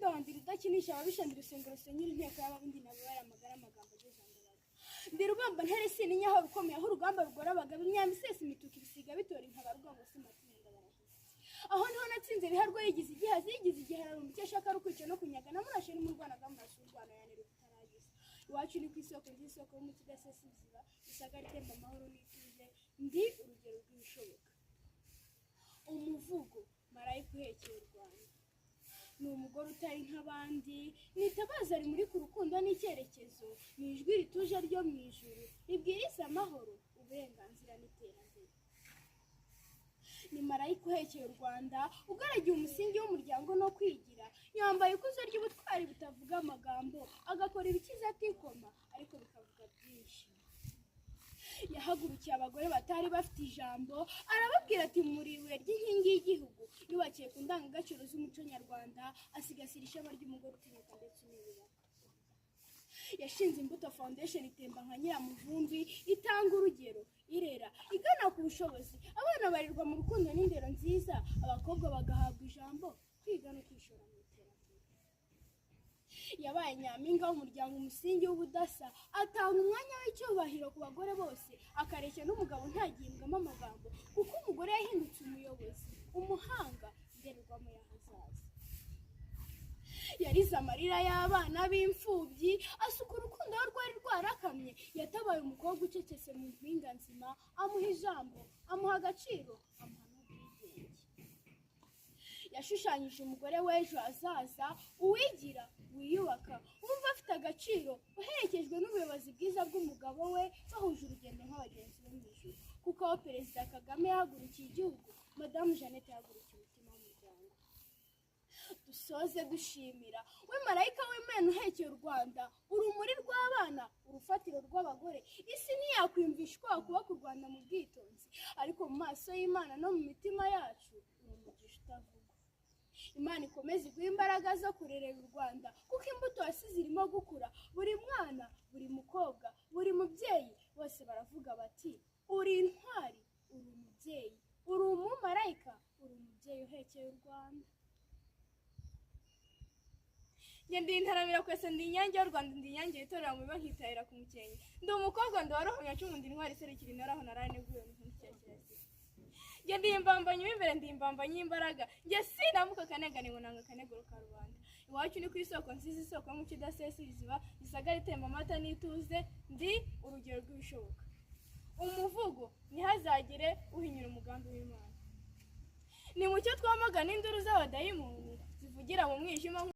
ndondira udakinisha ababishandira urusengero rusenyura inteko y'ababundi nabo baramagara amagambo ageze ndabaga ndi rubamba ntare sininyaho rukomeye aho urugamba rugora abagabo imyamisesi imituka ibisiga bitora inkaba rwango simatinda barahise aho niho natsinze biharwa yigize igihazi yigize igihararumba icyo ashaka ari ukwica no kunyaga namurashe n'umurwanaga murashe urwana yanira utaragisa iwacu ni ku isoko ry'isoko y'umuti idasesa iziba isagara itemba amahoro n'ituze ndi urugero rw'ibishoboka umuvugo marayika uhekeye u Rwanda ni umugore utari nk'abandi nitabaza ari muri ku rukundo n'icyerekezo ni ijwi rituje ryo mu ijuru ribwiriza amahoro uburenganzira n'iterambere ni marayika uhekeye u Rwanda ugaragiye umusingi w'umuryango no kwigira yambaye ikuzo ry'ubutwari butavuga amagambo agakora ibikiza atikoma ariko bikavuga byinshi yahagurukiye abagore batari bafite ijambo arababwira ati muri ibuye ry'inkingi y'igihugu yubakiye ku ndangagaciro z'umuco nyarwanda asigasira ishema ry'umugore utinyuka ndetse n'ibiraka yashinze imbuto foundation itemba nka nyiramuvumbi itanga urugero irera igana ku bushobozi abana barirwa mu rukundo n'indero nziza abakobwa bagahabwa ijambo kwiga no kwishora mu iterambere yabaye nyampinga w'umuryango umusingi w'ubudasa atanga umwanya w'icyubahiro ku bagore bose akareshya n'umugabo ntagihingamo amagambo kuko umugore yahindutse umuyobozi umuhanga ndererwamo y'ahazaza yarize amarira y'abana b'imfubyi asuka urukundo rwari rwarakamye yatabaye umukobwa ucecetse mu mpinga nzima amuha ijambo amuha agaciro amuha n'ubwigenge yashushanyije umugore w'ejo hazaza uwigira wiyubaka wumva afite agaciro uherekejwe n'ubuyobozi bwiza bw'umugabo we bahuje urugendo nk'abagenzi bo mu ijuru kuko aho perezida Kagame yahagurukiye igihugu madamu Jeannette yahagurukiye umutima w'umuryango dusoze dushimira we marayika w'Imana uhekeye u Rwanda urumuri rw'abana urufatiro rw'abagore isi ntiyakwiyumvisha uko wakubaka u Rwanda mu bwitonzi ariko mu maso y'Imana no mu mitima yacu ni umugisha utavugwa Imana ikomeze iguha imbaraga zo kurerera u Rwanda kuko imbuto wasize irimo gukura buri mwana buri mukobwa buri mubyeyi bose baravuga bati uri intwari uri umubyeyi uri umumarayika uri umubyeyi uhekeye u Rwanda ngende intaramira kwese ndi inyange y'u Rwanda ndi inyange yitorera mu biba nkitahira ku mukenke ndi umukobwa ndawaroho nyacumu ndi intwari iserukira intaraho naraneguye mu kintu cya kirasi nge ndi imbambanyi w'imbere ndi imbambanyi y'imbaraga nge sinamuka kanegane ngo nanga kaneguro ka rubanda iwacu ni ku isoko nziza isoko y'umuco idasesa iziba isagara itemba amata n'ituze ndi urugero rw'ibishoboka umuvugo ntihazagire uhinyura umugambi w'Imana ni mucyo twamagana induru z'abadayimoni zivugira mu mwijima